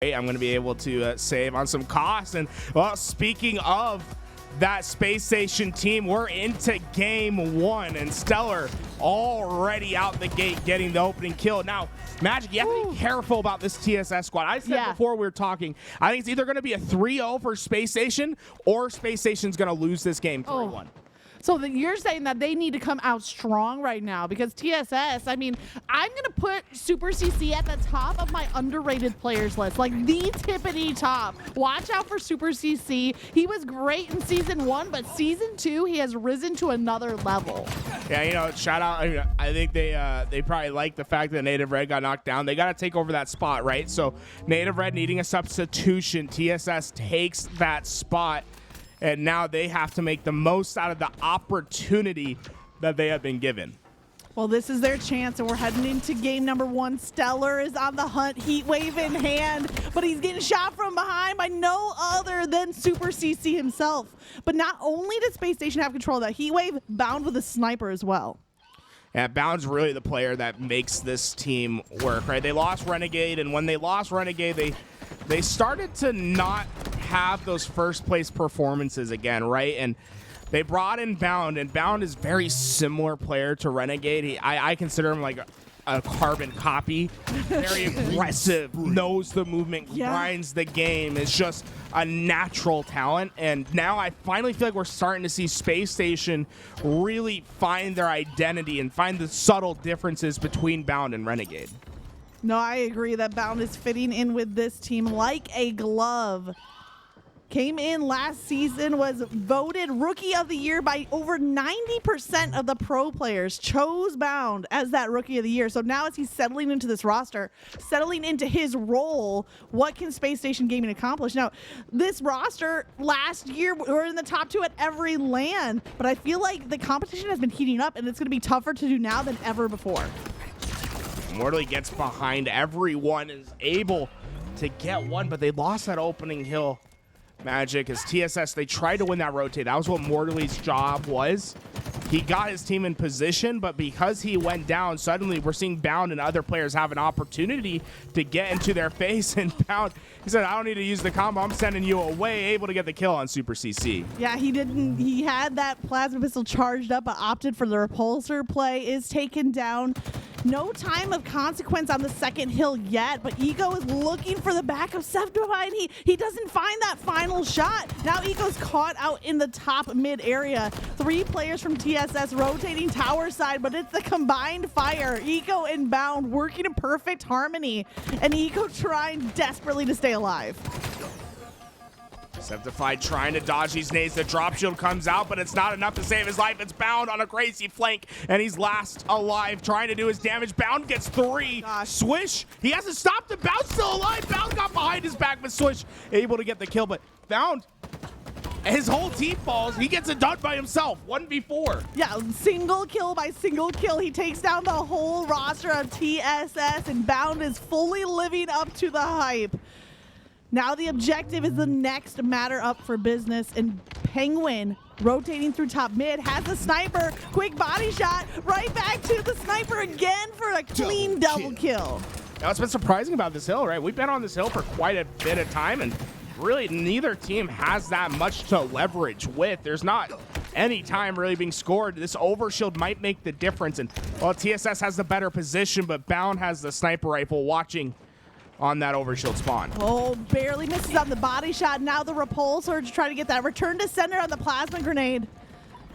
I'm going to be able to save on some costs. And, well, speaking of that Space Station team, we're into game one, and StelluR already out the gate getting the opening kill. Now, Magic, you have to be careful about this TSS squad. I said before we were talking, I think it's either going to be a 3-0 for Space Station, or Space Station's going to lose this game 3-1. So you're saying that they need to come out strong right now, because TSS, I mean, I'm going to put SuperCC at the top of my underrated players list, like the tippity top. Watch out for SuperCC. He was great in Season 1, but Season 2, he has risen to another level. Yeah, you know, shout out. I think they probably like the fact that Native Red got knocked down. They got to take over that spot, right? So Native Red needing a substitution. TSS takes that spot. And now they have to make the most out of the opportunity that they have been given. Well, this is their chance, and we're heading into game number one. StelluR is on the hunt, heat wave in hand, but he's getting shot from behind by no other than SuperCC himself. But not only does Space Station have control of that heat wave, Bound with a sniper as well. Yeah, Bound's really the player that makes this team work, right? They lost Renegade, and when they lost Renegade, they started to not have those first place performances again, right? And they brought in Bound, and Bound is very similar player to Renegade. I consider him like a carbon copy. Very aggressive, knows the movement, grinds the game, is just a natural talent. And now I finally feel like we're starting to see Space Station really find their identity and find the subtle differences between Bound and Renegade. No, I agree that Bound is fitting in with this team like a glove. Came in last season, was voted Rookie of the Year by over 90% of the pro players, chose Bound as that Rookie of the Year. So now as he's settling into this roster, settling into his role, what can Space Station Gaming accomplish? Now, this roster last year, we're in the top 2 at every LAN, but I feel like the competition has been heating up, and it's going to be tougher to do now than ever before. Mortally gets behind everyone, is able to get one, but they lost that opening hill. Magic as TSS, they tried to win that rotate. That was what Mortale's job was. He got his team in position, but because he went down, suddenly we're seeing Bound and other players have an opportunity to get into their face. And Bound, he said, I don't need to use the combo. I'm sending you away, able to get the kill on SuperCC. Yeah, he didn't. He had that plasma pistol charged up, but opted for the repulsor play, is taken down. No time of consequence on the second hill yet, but Ego is looking for the back of Sceptify, and he doesn't find that final shot. Now Ego's caught out in the top mid area. 3 players from TSS rotating tower side, but it's the combined fire. Ego and Bound working in perfect harmony, and Ego trying desperately to stay alive. Sceptify trying to dodge these nades. The drop shield comes out, but it's not enough to save his life. It's Bound on a crazy flank, and he's last alive, trying to do his damage. Bound gets 3. Swish, he hasn't stopped him. Bound still alive. Bound got behind his back, but Swish able to get the kill. But Bound, his whole team falls. He gets it done by himself, 1v4. Yeah, single kill by single kill. He takes down the whole roster of TSS, and Bound is fully living up to the hype. Now the objective is the next matter up for business, and Pznguin rotating through top mid has a sniper, quick body shot, right back to the sniper again for a clean double kill. Now what's been surprising about this hill, right? We've been on this hill for quite a bit of time, and really neither team has that much to leverage with. There's not any time really being scored. This overshield might make the difference, and well, TSS has the better position, but Bound has the sniper rifle watching on that overshield spawn. Oh, barely misses on the body shot. Now the repulsor to try to get that return to sender on the plasma grenade.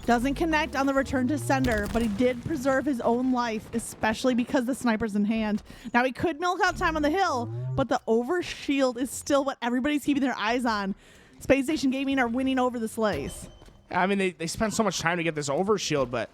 Doesn't connect on the return to sender, but he did preserve his own life, especially because the sniper's in hand. Now he could milk out time on the hill, but the overshield is still what everybody's keeping their eyes on. Space Station Gaming are winning over the Slays. I mean, they spent so much time to get this overshield, but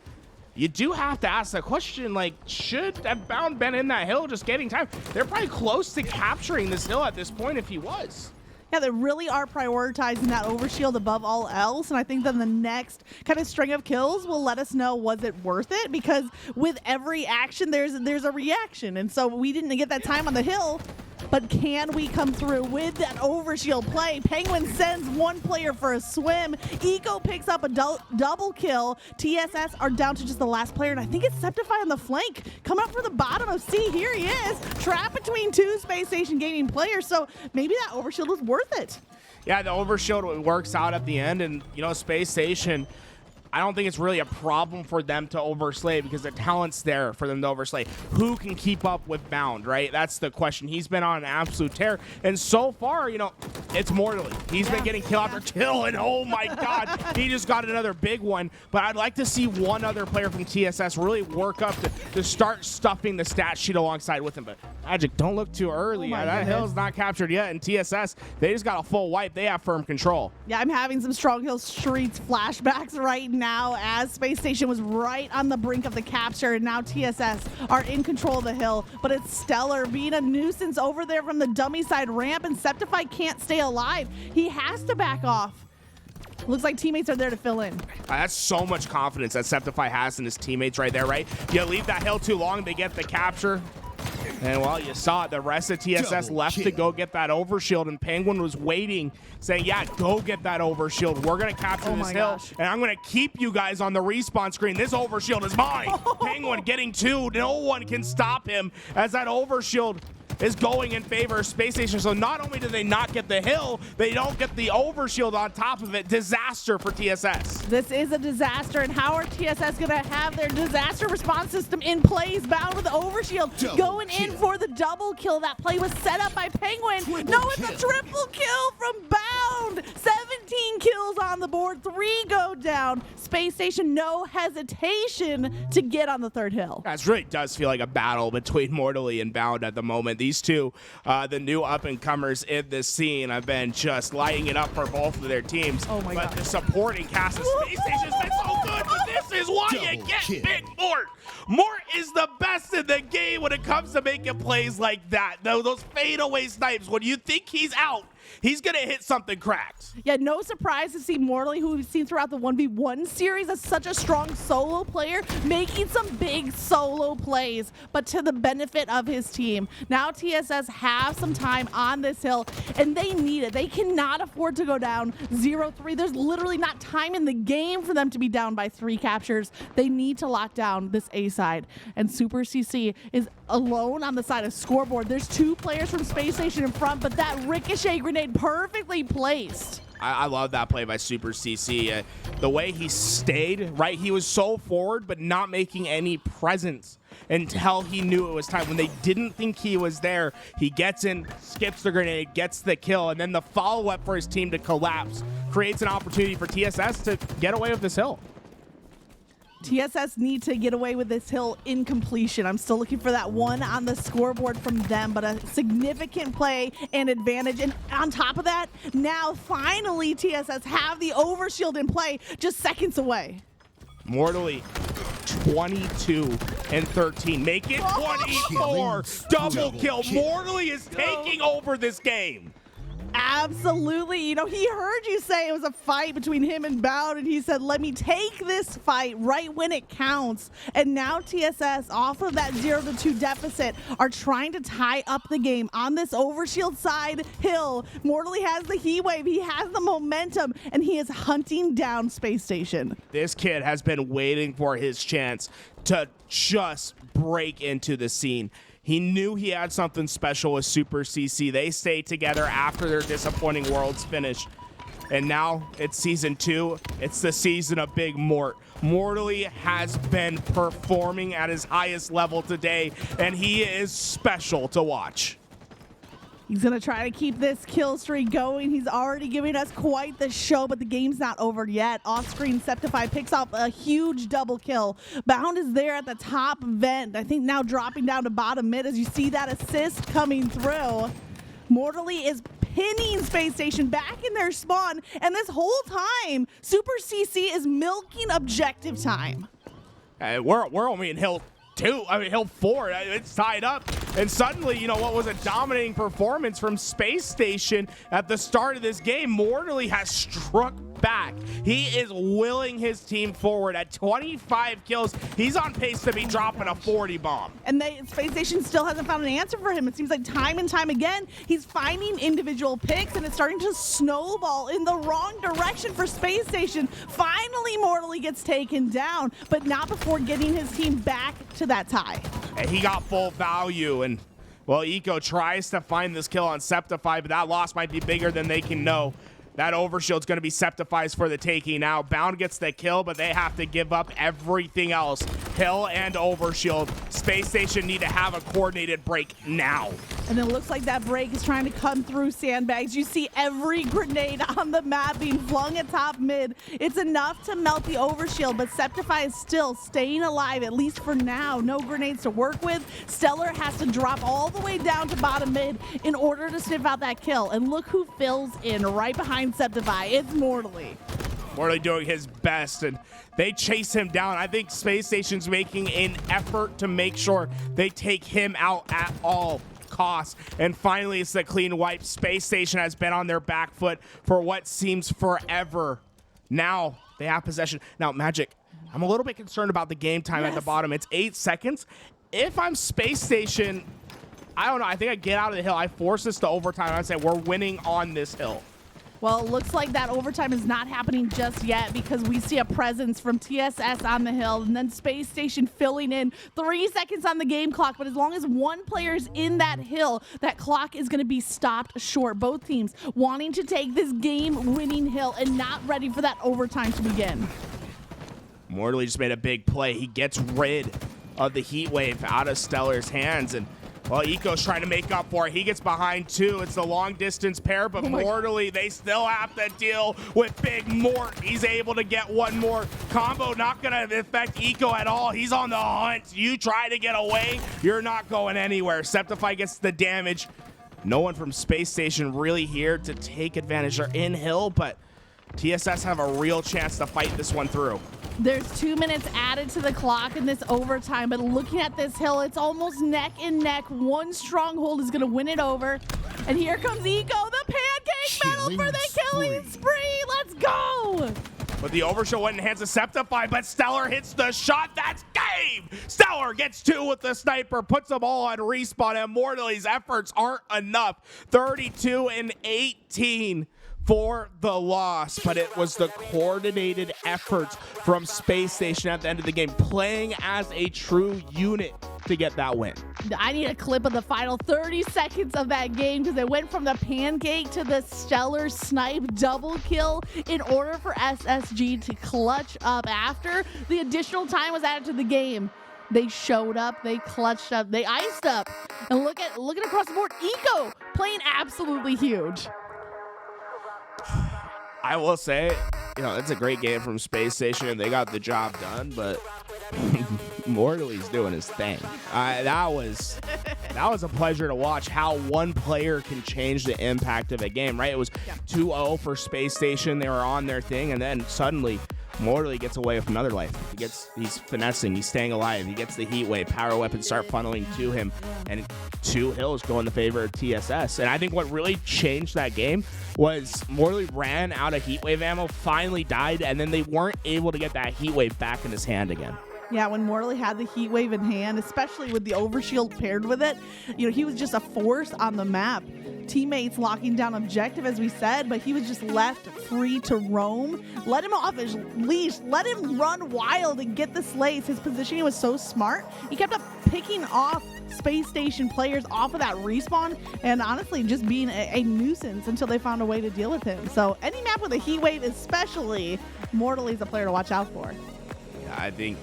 you do have to ask the question, like, should have Bound been in that hill just getting time? They're probably close to capturing this hill at this point if he was. Yeah, they really are prioritizing that overshield above all else, and I think then the next kind of string of kills will let us know, was it worth it? Because with every action, there's a reaction, and so we didn't get that time on the hill. but can we come through with that overshield play? Pznguin sends one player for a swim. Eco picks up a double kill. TSS are down to just the last player, and I think it's Sceptify on the flank. Coming up for the bottom of C, here he is. Trapped between two Space Station Gaming players, so maybe that overshield was worth it. Yeah, the overshield works out at the end, and, you know, Space Station, I don't think it's really a problem for them to overslay because the talent's there for them to overslay. Who can keep up with Bound, right? That's the question. He's been on an absolute tear. And so far, you know, it's Mortally. He's been getting kill after kill, and oh my God, he just got another big one. But I'd like to see one other player from TSS really work up to start stuffing the stat sheet alongside with him. But Magic, don't look too early. That hill's not captured yet. And TSS, they just got a full wipe. They have firm control. Yeah, I'm having some Strong Hill Streets flashbacks right now as Space Station was right on the brink of the capture, and now TSS are in control of the hill. But it's StelluR being a nuisance over there from the dummy side ramp, and Sceptify can't stay alive. He has to back off. Looks like teammates are there to fill in. That's so much confidence that Sceptify has in his teammates right there, right? You leave that hill too long, they get the capture. And, well, you saw it. The rest of TSS left to go get that overshield, and Pznguin was waiting, saying, yeah, go get that overshield. We're going to capture this hill, and I'm going to keep you guys on the respawn screen. This overshield is mine. Pznguin getting two. No one can stop him as that overshield is going in favor of Space Station. So not only do they not get the hill, they don't get the overshield on top of it. Disaster for TSS. This is a disaster, and how are TSS going to have their disaster response system in place? Bound with the overshield, going in for the double kill. That play was set up by Pznguin. No, it's a triple kill from Bound. 17 kills on the board, 3 go down. Space Station, no hesitation to get on the third hill. That really does feel like a battle between Mortally and Bound at the moment. These two, the new up-and-comers in this scene, have been just lighting it up for both of their teams. Oh my God. The supporting cast of Space Station has been so good, but this is why you get Big Mort. Mort is the best in the game when it comes to making plays like that. Those fadeaway snipes, when you think he's out, he's going to hit something cracked. Yeah, no surprise to see Mortally, who we've seen throughout the 1v1 series, as such a strong solo player, making some big solo plays, but to the benefit of his team. Now TSS have some time on this hill, and they need it. They cannot afford to go down 0-3. There's literally not time in the game for them to be down by 3 captures. They need to lock down this A side, and SuperCC is alone on the side of scoreboard. There's 2 players from Space Station in front, but that ricochet grenade perfectly placed. I love that play by SuperCC. The way he stayed, right? He was so forward, but not making any presence until he knew it was time. When they didn't think he was there, he gets in, skips the grenade, gets the kill, and then the follow-up for his team to collapse creates an opportunity for TSS to get away with this hill. TSS need to get away with this hill in completion. I'm still looking for that one on the scoreboard from them, but a significant play and advantage. And on top of that, now finally TSS have the overshield in play, just seconds away. Mortally, 22 and 13. Make it 24. Double kill. Mortally is taking over this game. Absolutely. You know, he heard you say it was a fight between him and Bound, and he said, let me take this fight right when it counts. And now TSS, off of that 0-2 deficit, are trying to tie up the game on this overshield side hill. Mortally has the heat wave, he has the momentum, and he is hunting down Space Station. This kid has been waiting for his chance to just break into the scene. He knew he had something special with SuperCC. They stayed together after their disappointing Worlds finish. And now it's season 2. It's the season of Big Mort. Mortally has been performing at his highest level today, and he is special to watch. He's going to try to keep this kill streak going. He's already giving us quite the show, but the game's not over yet. Off-screen, Sceptify picks up a huge double kill. Bound is there at the top vent. I think now dropping down to bottom mid as you see that assist coming through. Mortally is pinning Space Station back in their spawn, and this whole time, SuperCC is milking objective time. We're only in hill 4, it's tied up. And suddenly, you know, what was a dominating performance from Space Station at the start of this game, Mortally has struck back. He is willing his team forward at 25 kills. He's on pace to be dropping a 40 bomb. And Space Station still hasn't found an answer for him. It seems like time and time again, he's finding individual picks, and it's starting to snowball in the wrong direction for Space Station. Finally, Mortally gets taken down, but not before getting his team back to that tie. And he got full value, and well, Eco tries to find this kill on Sceptify, but that loss might be bigger than they can know. That overshield's going to be Sceptify's for the taking now. Bound gets the kill, but they have to give up everything else. Hill and overshield. Space Station need to have a coordinated break now. And it looks like that break is trying to come through sandbags. You see every grenade on the map being flung at top mid. It's enough to melt the overshield, but Sceptify is still staying alive, at least for now. No grenades to work with. StelluR has to drop all the way down to bottom mid in order to sniff out that kill. And look who fills in right behind Sceptify. It's Mortally. Mortally doing his best, and they chase him down. I think Space Station's making an effort to make sure they take him out at all costs. And finally, it's the clean wipe. Space Station has been on their back foot for what seems forever. Now they have possession. Now, Magic, I'm a little bit concerned about the game time at the bottom. It's 8 seconds. If I'm Space Station, I don't know. I think I get out of the hill. I force this to overtime. I say we're winning on this hill. Well, it looks like that overtime is not happening just yet because we see a presence from TSS on the hill and then Space Station filling in. 3 seconds on the game clock, but as long as one player's in that hill, that clock is going to be stopped short. Both teams wanting to take this game-winning hill and not ready for that overtime to begin. Mortally just made a big play. He gets rid of the heat wave out of StelluR's hands, and well, Eco's trying to make up for it. He gets behind two. It's the long distance pair, but Mortally, they still have to deal with Big Mort. He's able to get one more combo. Not going to affect Eco at all. He's on the hunt. You try to get away, you're not going anywhere. Sceptify gets the damage. No one from Space Station really here to take advantage. They're in hill, but TSS have a real chance to fight this one through. There's 2 minutes added to the clock in this overtime, but looking at this hill, it's almost neck and neck. One stronghold is going to win it over. And here comes Eco, the pancake battle for the killing spree. Let's go. But the overshield went in hands of Sceptify, but StelluR hits the shot. That's game. StelluR gets two with the sniper, puts them all on respawn, and Mortally's efforts aren't enough. 32 and 18. For the loss, but it was the coordinated efforts from Space Station at the end of the game, playing as a true unit to get that win. I need a clip of the final 30 seconds of that game because it went from the pancake to the StelluR snipe double kill in order for SSG to clutch up after the additional time was added to the game. They showed up, they clutched up, they iced up, and look at across the board. Eco playing absolutely huge. I will say, it's a great game from Space Station, and they got the job done, but Mortally's doing his thing. That was a pleasure to watch how one player can change the impact of a game, right? It was 2-0 for Space Station. They were on their thing, and then suddenly Mortally gets away with another life. He's finessing, he's staying alive, he gets the heat wave, power weapons start funneling to him, and 2 hills go in the favor of TSS. And I think what really changed that game was Mortally ran out of heat wave ammo, finally died, and then they weren't able to get that heat wave back in his hand again. Yeah, when Mortally had the heat wave in hand, especially with the overshield paired with it, he was just a force on the map. Teammates locking down objective, as we said, but he was just left free to roam. Let him off his leash. Let him run wild and get the slays. His positioning was so smart. He kept up picking off Space Station players off of that respawn and honestly just being a nuisance until they found a way to deal with him. So any map with a heat wave, especially, Mortally's a player to watch out for. Yeah, I think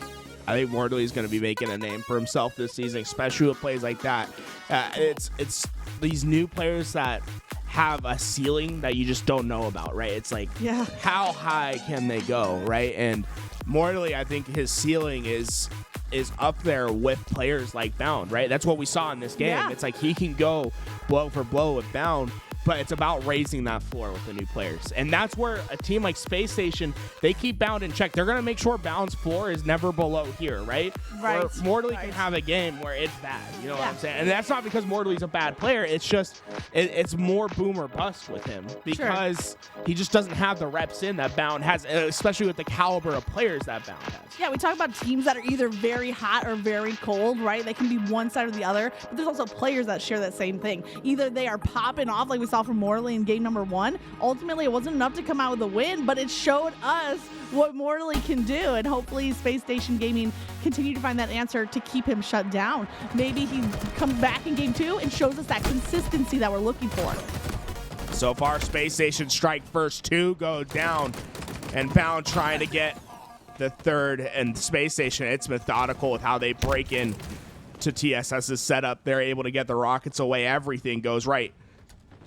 Mortally's going to be making a name for himself this season, especially with plays like that. It's these new players that have a ceiling that you just don't know about, right? It's like, how high can they go, right? And Mortally, I think his ceiling is up there with players like Bound, right? That's what we saw in this game. Yeah. It's like he can go blow for blow with Bound, but it's about raising that floor with the new players. And that's where a team like Space Station, they keep Bound in check. They're going to make sure Bound's floor is never below here, right? Right. Where Mortally can have a game where it's bad. You know what I'm saying? And that's not because Mortally's a bad player. It's just, it's more boom or bust with him because he just doesn't have the reps in that Bound has, especially with the caliber of players that Bound has. Yeah, we talk about teams that are either very hot or very cold, right? They can be one side or the other, but there's also players that share that same thing. Either they are popping off like we saw from Mortally in game number 1. Ultimately, it wasn't enough to come out with a win, but it showed us what Mortally can do, and hopefully Space Station Gaming continue to find that answer to keep him shut down. Maybe he comes back in game 2 and shows us that consistency that we're looking for. So far, Space Station strike first 2 go down, and Bound trying to get the third, and Space Station, it's methodical with how they break in to TSS's setup. They're able to get the rockets away. Everything goes right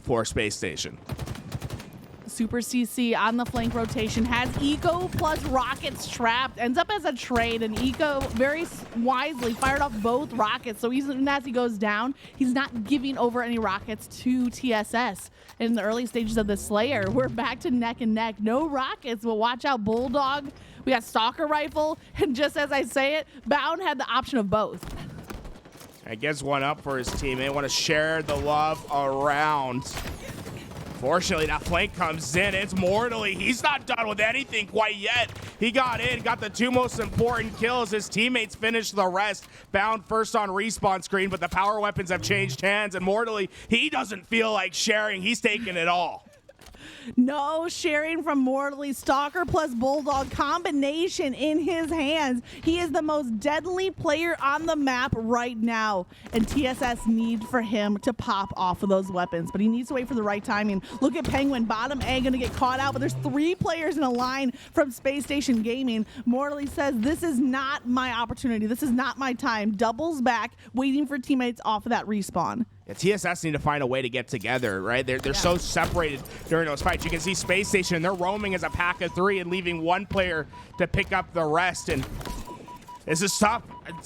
for Space Station. SuperCC on the flank rotation has Eco plus rockets trapped, ends up as a trade, and Eco very wisely fired off both rockets. So even as he goes down, he's not giving over any rockets to TSS. In the early stages of the Slayer, we're back to neck and neck. No rockets, but watch out, Bulldog. We got Stalker Rifle, and just as I say it, Bound had the option of both. I gets one up for his team. They want to share the love around. Fortunately, that flank comes in. It's Mortally. He's not done with anything quite yet. He got in, got the 2 most important kills. His teammates finished the rest. Bound first on respawn screen, but the power weapons have changed hands. And Mortally, he doesn't feel like sharing. He's taking it all. No sharing from Mortally. Stalker plus Bulldog combination in his hands. He is the most deadly player on the map right now, and TSS need for him to pop off of those weapons, but he needs to wait for the right timing. Look at Pznguin, bottom A, gonna get caught out, but there's 3 players in a line from Space Station Gaming. Mortally says, this is not my opportunity. This is not my time. Doubles back, waiting for teammates off of that respawn. Yeah, TSS need to find a way to get together, right? They're so separated during those fights. You can see Space Station, they're roaming as a pack of 3 and leaving one player to pick up the rest. And this is tough.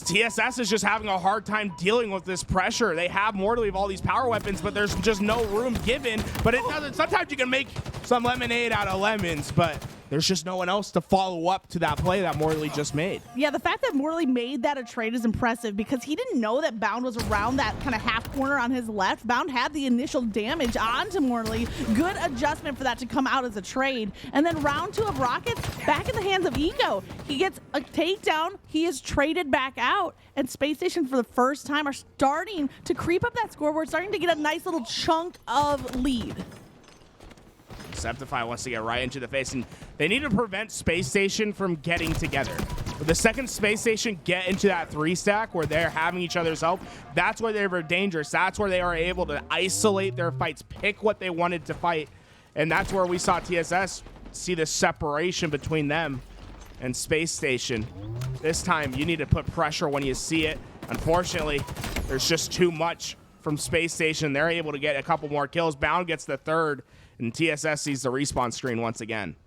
TSS is just having a hard time dealing with this pressure. They have Mortally of all these power weapons, but there's just no room given. But it doesn't. Sometimes you can make some lemonade out of lemons, but there's just no one else to follow up to that play that Mortally just made. Yeah, the fact that Mortally made that a trade is impressive because he didn't know that Bound was around that kind of half corner on his left. Bound had the initial damage onto Mortally. Good adjustment for that to come out as a trade. And then round 2 of Rockets back in the hands of Eco. He gets a takedown. He is traded back out. And Space Station for the first time are starting to creep up that scoreboard, starting to get a nice little chunk of lead. Sceptify wants to get right into the face, and they need to prevent Space Station from getting together. But the second Space Station get into that 3 stack where they're having each other's help, that's where they were dangerous. That's where they are able to isolate their fights, pick what they wanted to fight, and that's where we saw TSS see the separation between them and Space Station. This time, you need to put pressure when you see it. Unfortunately, there's just too much from Space Station. They're able to get a couple more kills. Bound gets the 3rd. And TSS sees the respawn screen once again.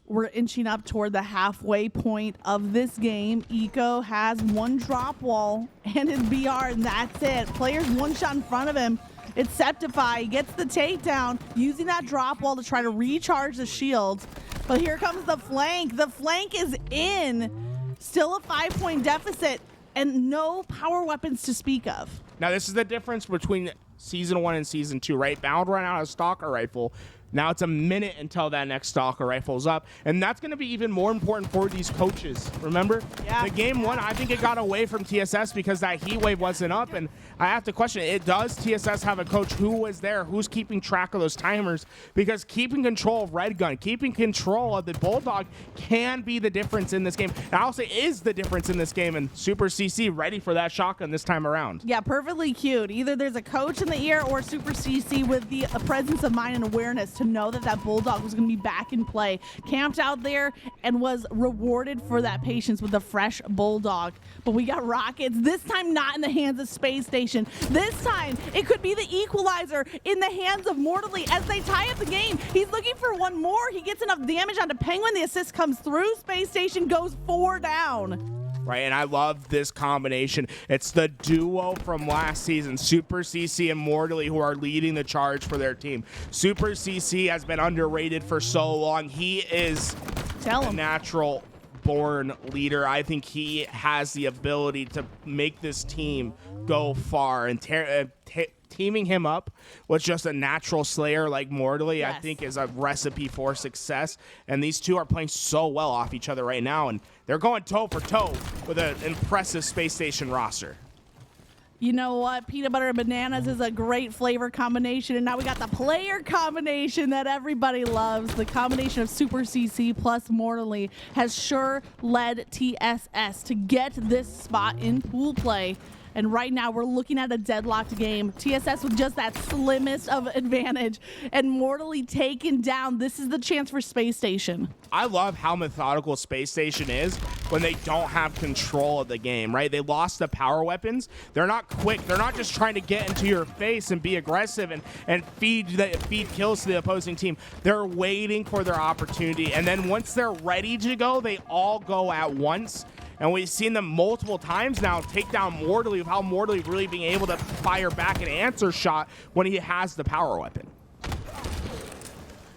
We're inching up toward the halfway point of this game. Eco has 1 drop wall and his BR, and that's it. Players 1 shot in front of him. It's Sceptify. He gets the takedown, using that drop wall to try to recharge the shields. But here comes the flank. The flank is in. Still a 5-point deficit and no power weapons to speak of. Now, this is the difference between Season 1 and Season 2, right? Bound ran out of Stalker Rifle. Now it's a minute until that next Stalker Rifle's up, and that's going to be even more important for these coaches. Remember? Yeah. The game 1, I think it got away from TSS because that heat wave wasn't up, and I have to question it. Does TSS have a coach who was there, who's keeping track of those timers? Because keeping control of Red Gun, keeping control of the Bulldog can be the difference in this game. And I'll say is the difference in this game, and SuperCC ready for that shotgun this time around. Yeah, perfectly cute. Either there's a coach in the ear or SuperCC with the presence of mind and awareness to know that that Bulldog was going to be back in play. Camped out there and was rewarded for that patience with a fresh Bulldog. But we got Rockets, this time not in the hands of Space Station. This time, it could be the equalizer in the hands of Mortally as they tie up the game. He's looking for 1 more. He gets enough damage onto Pznguin. The assist comes through. Space Station goes 4 down. right? And I love this combination. It's the duo from last season, SuperCC and Mortally, who are leading the charge for their team. SuperCC has been underrated for so long. He is a natural born leader. I think he has the ability to make this team go far, and teaming him up with just a natural slayer like Mortally, I think, is a recipe for success. And these two are playing so well off each other right now, and they're going toe for toe with an impressive Space Station roster. You know what? Peanut butter and bananas is a great flavor combination. And now we got the player combination that everybody loves. The combination of SuperCC plus Mortally has sure led TSS to get this spot in pool play. And right now we're looking at a deadlocked game. TSS with just that slimmest of advantage and Mortally taken down. This is the chance for Space Station. I love how methodical Space Station is when they don't have control of the game, right? They lost the power weapons. They're not quick. They're not just trying to get into your face and be aggressive and feed kills to the opposing team. They're waiting for their opportunity. And then once they're ready to go, they all go at once. And we've seen them multiple times now take down Mortally, of how Mortally really being able to fire back an answer shot when he has the power weapon.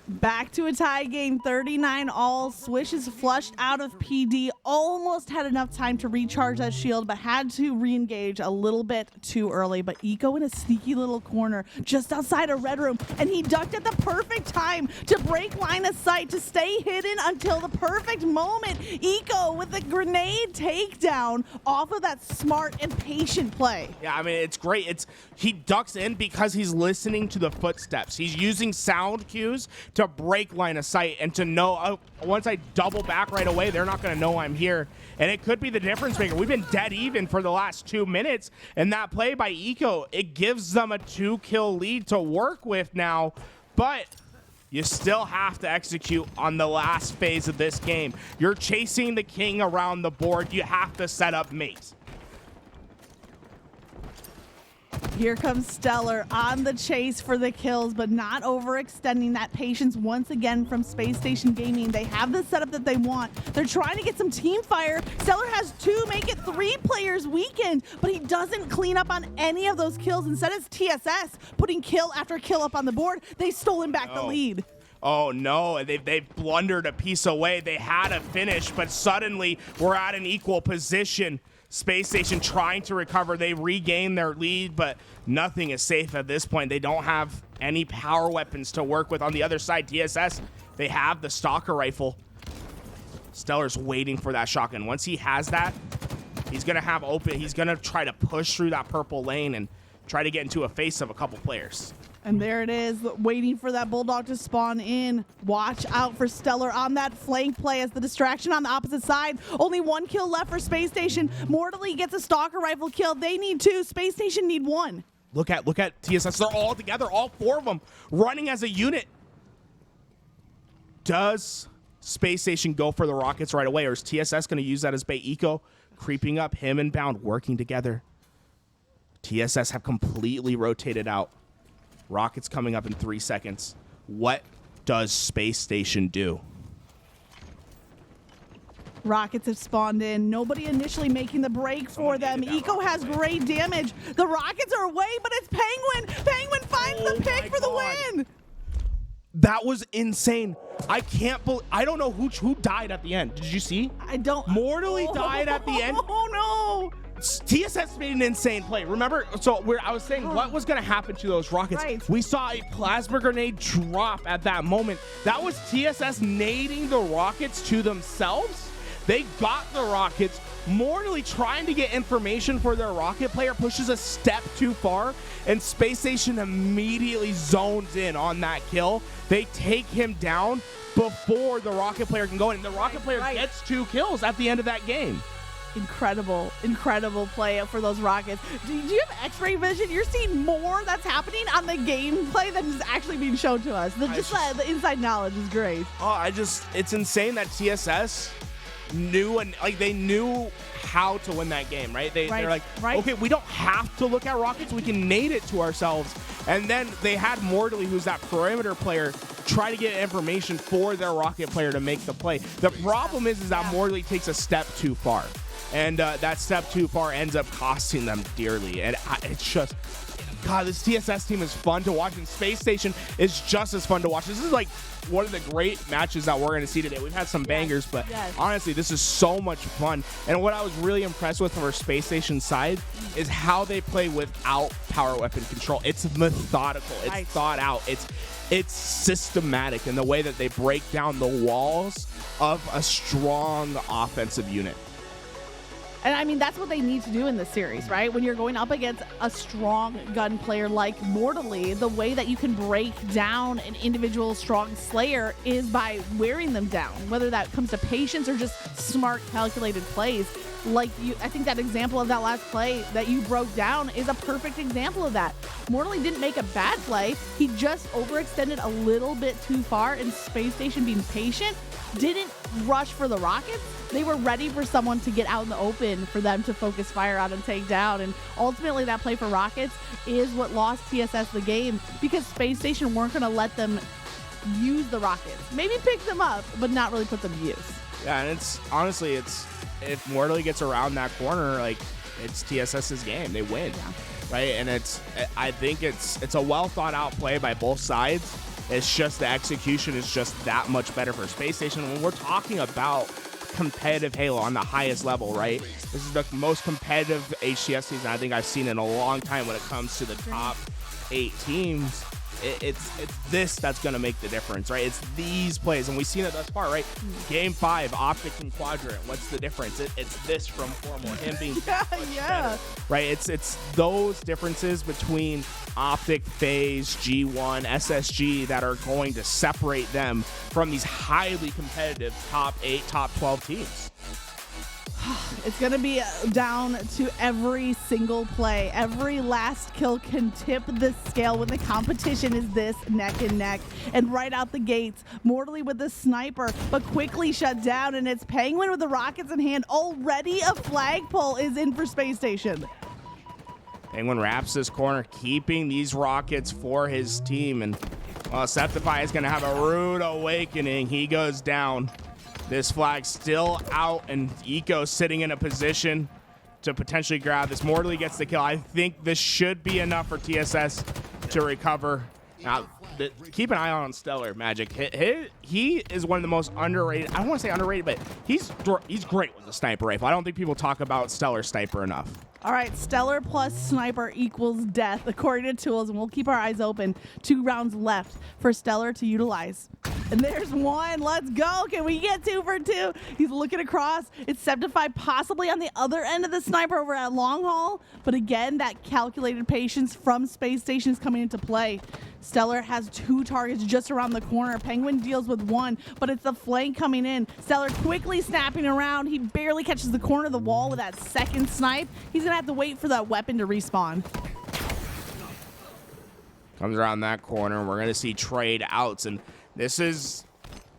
Back to a tie game, 39 all. Swish is flushed out of PD. Almost had enough time to recharge that shield, but had to re-engage a little bit too early. But Eco in a sneaky little corner just outside a red room, and he ducked at the perfect time to break line of sight, to stay hidden until the perfect moment. Eco with the grenade takedown off of that smart and patient play. Yeah, I mean, it's great. He ducks in because he's listening to the footsteps. He's using sound cues to break line of sight and to know, once I double back right away, they're not going to know I'm here. And it could be the difference maker. We've been dead even for the last 2 minutes, and that play by Eco, it gives them a 2-kill lead to work with now, but you still have to execute on the last phase of this game. You're chasing the king around the board. You have to set up mates. Here comes StelluR on the chase for the kills, but not overextending. That patience once again from Space Station Gaming. They have the setup that they want. They're trying to get some team fire. StelluR has 2, make it 3 players weakened, but he doesn't clean up on any of those kills. Instead, it's TSS putting kill after kill up on the board. They stolen back the lead. Oh no, they've blundered a piece away. They had a finish, but suddenly we're at an equal position. Space Station trying to recover. They regain their lead, but nothing is safe at this point. They don't have any power weapons to work with. On the other side, TSS, they have the Stalker rifle. StelluR's waiting for that shotgun. Once he has that, he's going to have open. He's going to try to push through that purple lane and try to get into a face of a couple players. And there it is, waiting for that Bulldog to spawn in. Watch out for StelluR on that flank play as the distraction on the opposite side. Only 1 kill left for Space Station. Mortally gets a Stalker rifle kill. They need 2. Space Station need 1. Look at TSS. They're all together, all 4 of them, running as a unit. Does Space Station go for the rockets right away, or is TSS going to use that as bait? Eco creeping up, him and Bound working together. TSS have completely rotated out. Rockets coming up in 3 seconds. What does Space Station do? Rockets have spawned in. Nobody initially making the break for them. Eco has great damage. The Rockets are away, but it's Pznguin. Pznguin finds the pick for the win. That was insane. I can't believe. I don't know who died at the end. Did you see? I don't. Mortally died at the end. Oh no. TSS made an insane play. Remember, so I was saying what was going to happen to those rockets. Right. We saw a plasma grenade drop at that moment. That was TSS nading the rockets to themselves. They got the rockets. Mortally trying to get information for their rocket player, pushes a step too far, and Space Station immediately zones in on that kill. They take him down before the rocket player can go in, and the rocket player gets 2 kills at the end of that game. Incredible play for those Rockets. Do you have X-ray vision? You're seeing more that's happening on the gameplay than is actually being shown to us. The inside knowledge is great. It's insane that TSS knew, and they knew how to win that game, right? They're like, okay, we don't have to look at rockets, we can nade it to ourselves. And then they had Mortally, who's that perimeter player, try to get information for their rocket player to make the play. The problem is that Mortally takes a step too far. And that step too far ends up costing them dearly. And it's just, God, this TSS team is fun to watch, and Space Station is just as fun to watch. This is like one of the great matches that we're going to see today. We've had some bangers, but honestly, this is so much fun. And what I was really impressed with from our Space Station side is how they play without power weapon control. It's methodical. It's thought out. It's systematic in the way that they break down the walls of a strong offensive unit. And I mean, that's what they need to do in this series, right? When you're going up against a strong gun player like Mortally, the way that you can break down an individual strong Slayer is by wearing them down, whether that comes to patience or just smart, calculated plays. Like I think that example of that last play that you broke down is a perfect example of that. Mortally didn't make a bad play. He just overextended a little bit too far, and Space Station, being patient, didn't rush for the rockets. They were ready for someone to get out in the open for them to focus fire out and take down. And ultimately that play for rockets is what lost TSS the game, because Space Station weren't going to let them use the rockets. Maybe pick them up, but not really put them to use. Yeah, and it's honestly, if Mortally gets around that corner, like, it's TSS's game. They win, right? And I think it's a well thought out play by both sides. It's just the execution is just that much better for Space Station. When we're talking about competitive Halo on the highest level, right? This is the most competitive HCS season I think I've seen in a long time when it comes to the top 8 teams. It's this that's going to make the difference, right? It's these plays, and we've seen it thus far, right? Game 5, Optic and Quadrant. What's the difference? It's this from Formal, him being better, right? It's those differences between Optic, FaZe, G1, SSG that are going to separate them from these highly competitive top 8, top 12 teams. It's going to be down to every single play. Every last kill can tip the scale when the competition is this neck and neck. And right out the gates, Mortally with the sniper, but quickly shut down. And it's Pznguin with the rockets in hand. Already a flagpole is in for Space Station. Pznguin wraps this corner, keeping these rockets for his team. And Sceptify is going to have a rude awakening. He goes down. This flag still out, and Eco sitting in a position to potentially grab this. Mortally gets the kill. I think this should be enough for TSS to recover. Now, keep an eye on StelluR, Magic. He is one of the most underrated. I don't want to say underrated, but he's great with the sniper rifle. I don't think people talk about StelluR sniper enough. All right, StelluR plus sniper equals death, according to Tools, and we'll keep our eyes open. 2 rounds left for StelluR to utilize. And there's one. Let's go. Can we get 2 for 2? He's looking across. It's Sceptify possibly on the other end of the sniper over at Long Haul. But again, that calculated patience from Space Station is coming into play. StelluR has 2 targets just around the corner. Pznguin deals with 1, but it's the flank coming in. StelluR quickly snapping around. He barely catches the corner of the wall with that second snipe. He's going to have to wait for that weapon to respawn. Comes around that corner. We're going to see trade outs, and this is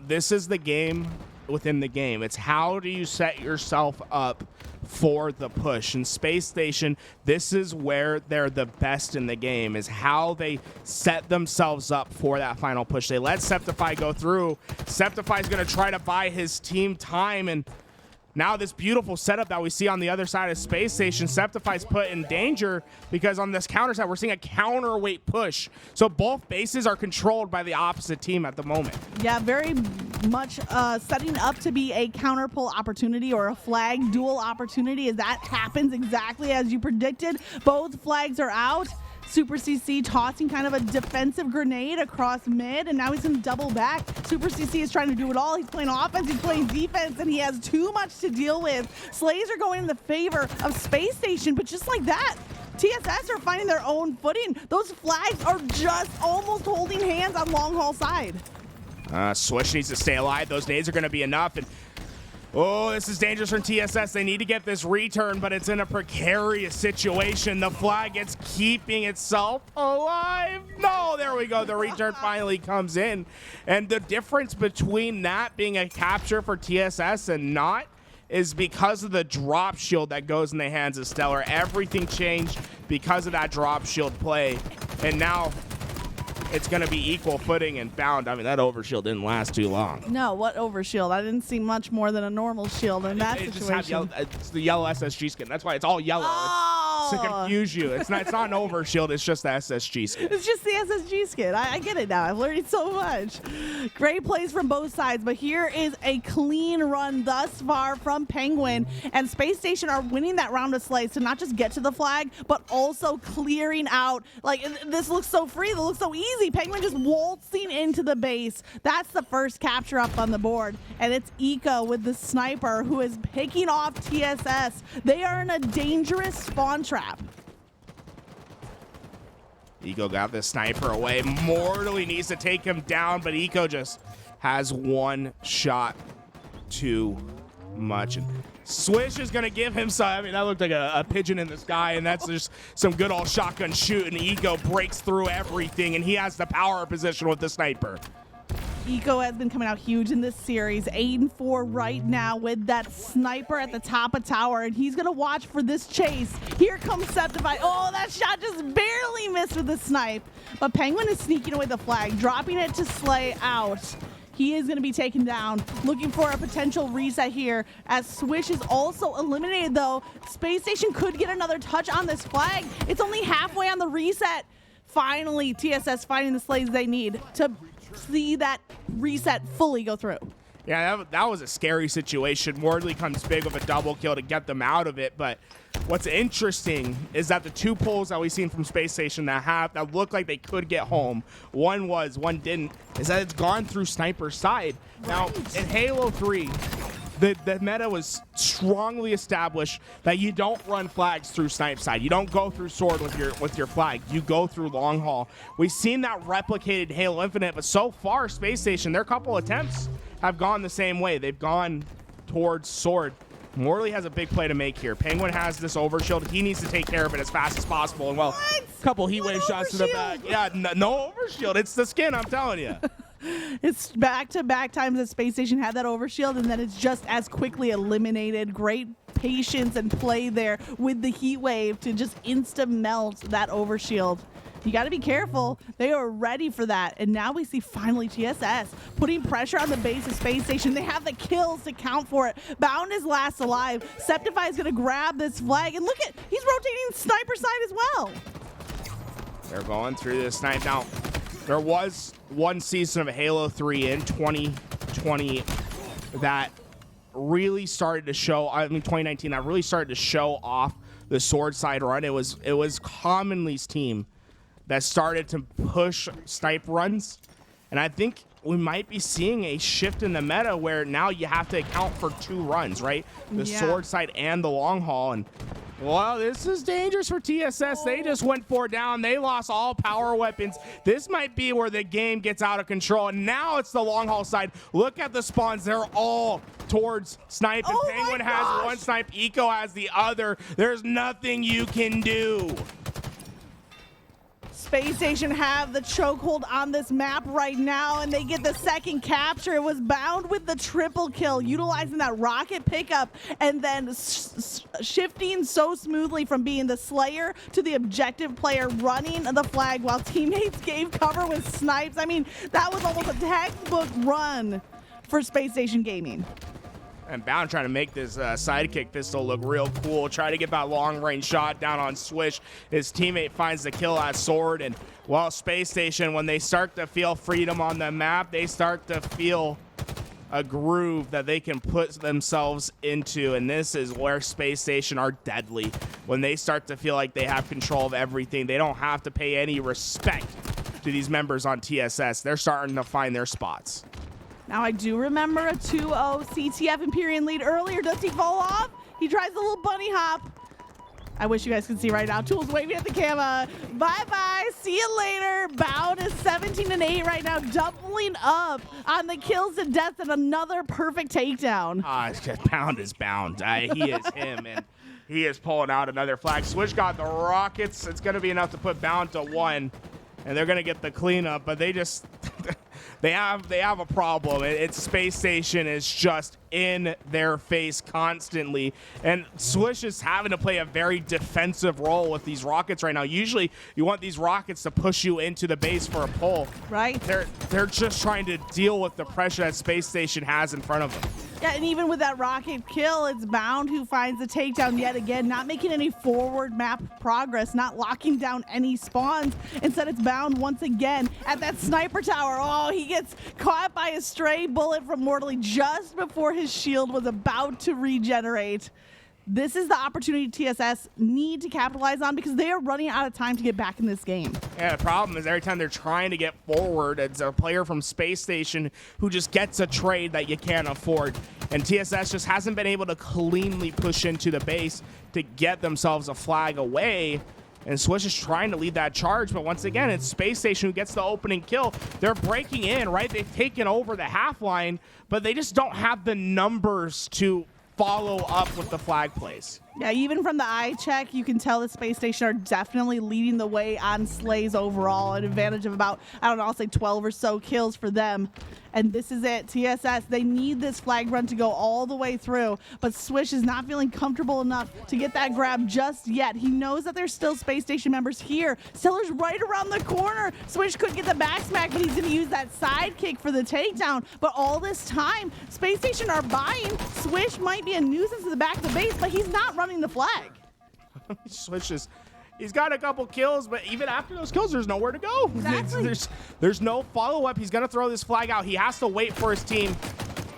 the game within the game. It's how do you set yourself up for the push. In Space Station, this is where they're the best in the game, is how they set themselves up for that final push. They let Sceptify go through. Sceptify's going to try to buy his team time, and now this beautiful setup that we see on the other side of Space Station, Sceptify's put in danger because on this counter side, we're seeing a counterweight push. So both bases are controlled by the opposite team at the moment. Yeah, very much setting up to be a counter pull opportunity or a flag duel opportunity, as that happens exactly as you predicted. Both flags are out. SuperCC tossing kind of a defensive grenade across mid, and now he's going to double back. SuperCC is trying to do it all. He's playing offense, he's playing defense, and he has too much to deal with. Slays are going in the favor of Space Station, but just like that, TSS are finding their own footing. Those flags are just almost holding hands on Long Haul side. Swish needs to stay alive. Those nades are going to be enough, and oh, this is dangerous from TSS. They need to get this return, but it's in a precarious situation. The flag is keeping itself alive. No, there we go. The return finally comes in. And the difference between that being a capture for TSS and not is because of the drop shield that goes in the hands of StelluR. Everything changed because of that drop shield play. And now it's going to be equal footing and bound. I mean, that overshield didn't last too long. No, what overshield? I didn't see much more than a normal shield in that It situation. just have yellow, it's the yellow SSG skin. That's why it's all yellow. It's to confuse you. It's not an overshield. It's just the SSG skin. It's just the SSG skin. I get it now. I've learned so much. Great plays from both sides, but here is a clean run thus far from Pznguin, and Space Station are winning that round of slice to not just get to the flag, but also clearing out. Like, this looks so free. It looks so easy. Pznguin just waltzing into the base. That's the first capture up on the board, and it's Eco with the sniper who is picking off TSS. They are in a dangerous spawn trap. Eco got the sniper away. Mortally needs to take him down, but Eco just has one shot too much. And Swish is going to give him some. I mean, that looked like a pigeon in the sky, and that's just some good old shotgun shoot. And Eco breaks through everything, and he has the power position with the sniper. Eco has been coming out huge in this series, 8-4 right now with that sniper at the top of tower, and he's going to watch for this chase. Here comes Sceptify. Oh, that shot just barely missed with the snipe, but Pznguin is sneaking away the flag, dropping it to Slay out. He is going to be taken down, looking for a potential reset here, as Swish is also eliminated, though. Space Station could get another touch on this flag. It's only halfway on the reset. Finally, TSS finding the slays they need to see that reset fully go through. Yeah, that was a scary situation. Wardley comes big with a double kill to get them out of it, but what's interesting is that the two pulls that we've seen from Space Station that look like they could get home, one didn't, is that it's gone through Sniper's side. Now, in Halo 3, the meta was strongly established that you don't run flags through snipe side. You don't go through sword with your flag. You go through long haul. We've seen that replicated in Halo Infinite, but so far, Space Station, their couple attempts have gone the same way. They've gone towards sword. Morley has a big play to make here. Pznguin has this overshield. He needs to take care of it as fast as possible. And, well, a couple heat wave shots to the back. Yeah, no overshield. It's the skin, I'm telling you. It's back-to-back times that Space Station had that overshield, and then it's just as quickly eliminated. Great patience and play there with the heat wave to just insta-melt that overshield. You got to be careful. They are ready for that. And now we see finally TSS putting pressure on the base of Space Station. They have the kills to count for it. Bound is last alive. Sceptify is going to grab this flag. And look at, he's rotating sniper side as well. They're going through this snipe. Now, there was one season of Halo 3 in 2020 that really started to show, 2019, that really started to show off the sword side run. It was Commonly's team that started to push snipe runs. And I think we might be seeing a shift in the meta where now you have to account for two runs, right? The sword side and the long haul. And well, this is dangerous for TSS. They just went 4 down. They lost all power weapons. This might be where the game gets out of control. And now it's the long haul side. Look at the spawns. They're all towards snipe. And Pznguin has one snipe. Eco has the other. There's nothing you can do. Space Station have the chokehold on this map right now, and they get the second capture. It was Bound with the triple kill, utilizing that rocket pickup and then shifting so smoothly from being the slayer to the objective player, running the flag while teammates gave cover with snipes. I mean, that was almost a textbook run for Space Station Gaming. And Bound trying to make this sidekick pistol look real cool. Try to get that long-range shot down on Swish. His teammate finds the kill at sword. And while Space Station, when they start to feel freedom on the map, they start to feel a groove that they can put themselves into. And this is where Space Station are deadly. When they start to feel like they have control of everything, they don't have to pay any respect to these members on TSS. They're starting to find their spots. Now, I do remember a 2-0 CTF Empyrean lead earlier. Does he fall off? He tries the little bunny hop. I wish you guys could see right now. Tools waving at the camera. Bye-bye. See you later. Bound is 17-8 right now, doubling up on the kills to death and another perfect takedown. Bound is Bound. He is him, and he is pulling out another flag. Swish got the rockets. It's going to be enough to put Bound to 1, and they're going to get the cleanup, but they just... they have a problem. It's Space Station is just in their face constantly, and Swish is having to play a very defensive role with these rockets right now. Usually you want these rockets to push you into the base for a pull. Right. They're just trying to deal with the pressure that Space Station has in front of them. Yeah, and even with that rocket kill, it's Bound who finds the takedown yet again, not making any forward map progress, not locking down any spawns. Instead, it's Bound once again at that sniper tower. Oh, he gets caught by a stray bullet from Mortally just before his shield was about to regenerate. This is the opportunity TSS need to capitalize on because they are running out of time to get back in this game. Yeah, the problem is every time they're trying to get forward, it's a player from Space Station who just gets a trade that you can't afford. And TSS just hasn't been able to cleanly push into the base to get themselves a flag away. And Swish is trying to lead that charge, but once again, it's Space Station who gets the opening kill. They're breaking in, right? They've taken over the half line, but they just don't have the numbers to follow up with the flag plays. Yeah, even from the eye check, you can tell the Space Station are definitely leading the way on slays overall, an advantage of about, I don't know, I'll say 12 or so kills for them. And this is it, TSS, they need this flag run to go all the way through, but Swish is not feeling comfortable enough to get that grab just yet. He knows that there's still Space Station members here. StelluR's right around the corner. Swish could get the back smack, but he's gonna use that side kick for the takedown. But all this time, Space Station are buying. Swish might be a nuisance to the back of the base, but he's not running the flag. Swish is, he's got a couple kills, but even after those kills, there's nowhere to go. Exactly. There's no follow-up. He's gonna throw this flag out. He has to wait for his team.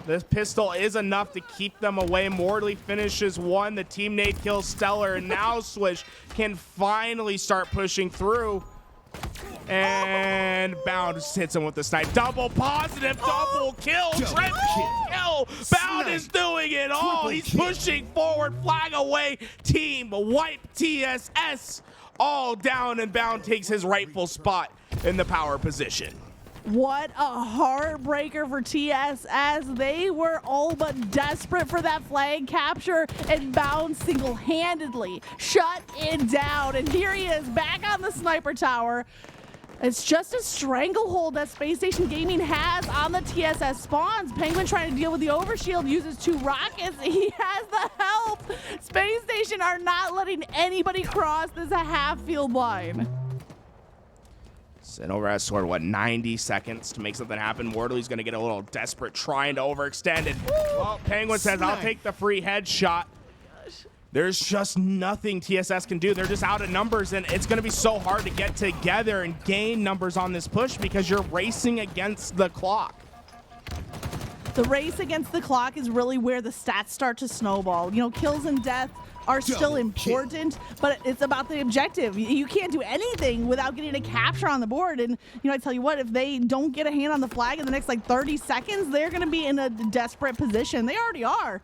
This pistol is enough to keep them away. Mortally finishes one. The team nade kills StelluR, and now Swish can finally start pushing through. And Bound just hits him with the snipe. Double positive, double kill, triple kill. Bound is doing it all. He's pushing forward, flag away. Team wipe TSS all down, and Bound takes his rightful spot in the power position. What a heartbreaker for TSS. They were all but desperate for that flag capture, and Bound single-handedly shut it down. And here he is back on the sniper tower. It's just a stranglehold that Space Station Gaming has on the TSS spawns. Pznguin trying to deal with the overshield, uses 2 rockets. He has the help. Space Station are not letting anybody cross this half-field line. Over has scored, what, 90 seconds to make something happen. Mortally's going to get a little desperate trying to overextend it. Well, Pznguin says, I'll take the free headshot. There's just nothing TSS can do. They're just out of numbers, and it's going to be so hard to get together and gain numbers on this push because you're racing against the clock. The race against the clock is really where the stats start to snowball. You know, kills and death are still important, but it's about the objective. You can't do anything without getting a capture on the board. And, you know, I tell you what, if they don't get a hand on the flag in the next, like, 30 seconds, they're going to be in a desperate position. They already are.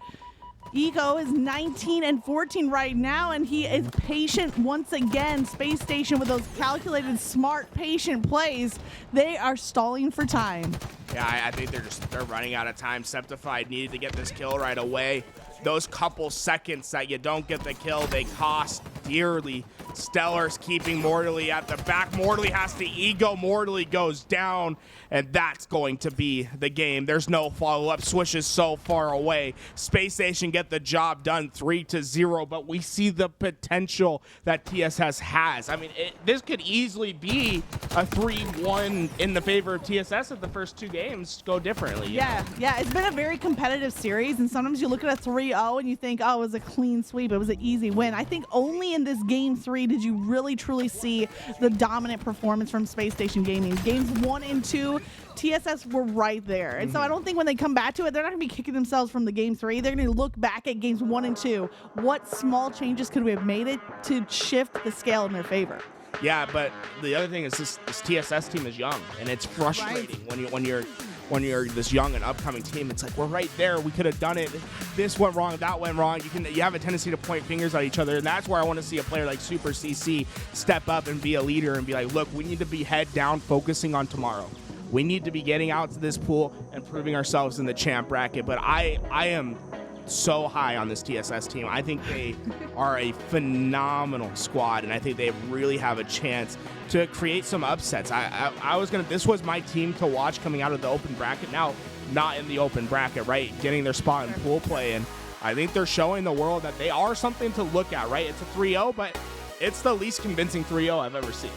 Ego is 19-14 right now, and he is patient once again. Space Station with those calculated, smart, patient plays. They are stalling for time. Yeah, I think they're running out of time. Sceptify needed to get this kill right away. Those couple seconds that you don't get the kill, they cost dearly. StelluR's keeping Mortally at the back. Mortally has to ego. Mortally goes down, and that's going to be the game. There's no follow-up. Swish is so far away. Space Station get the job done 3-0, but we see the potential that TSS has. I mean, this could easily be a 3-1 in the favor of TSS if the first 2 games go differently. Yeah, it's been a very competitive series, and sometimes you look at a 3-0 and you think, oh, it was a clean sweep. It was an easy win. I think only in this game 3 did you really, truly see the dominant performance from Space Station Gaming. Games 1 and 2, TSS were right there. And so I don't think when they come back to it, they're not going to be kicking themselves from the game 3. They're going to look back at games 1 and 2. What small changes could we have made it to shift the scale in their favor? Yeah, but the other thing is this TSS team is young, and it's frustrating when you're this young and upcoming team. It's like, we're right there. We could have done it. This went wrong. That went wrong. You have a tendency to point fingers at each other, and that's where I want to see a player like SuperCC step up and be a leader and be like, look, we need to be head down, focusing on tomorrow. We need to be getting out to this pool and proving ourselves in the champ bracket. But I am so high on this TSS team. I think they are a phenomenal squad, and I think they really have a chance to create some upsets. This was my team to watch coming out of the open bracket. Now, not in the open bracket, right? Getting their spot in pool play, and I think they're showing the world that they are something to look at, right? It's a 3-0, but it's the least convincing 3-0 I've ever seen.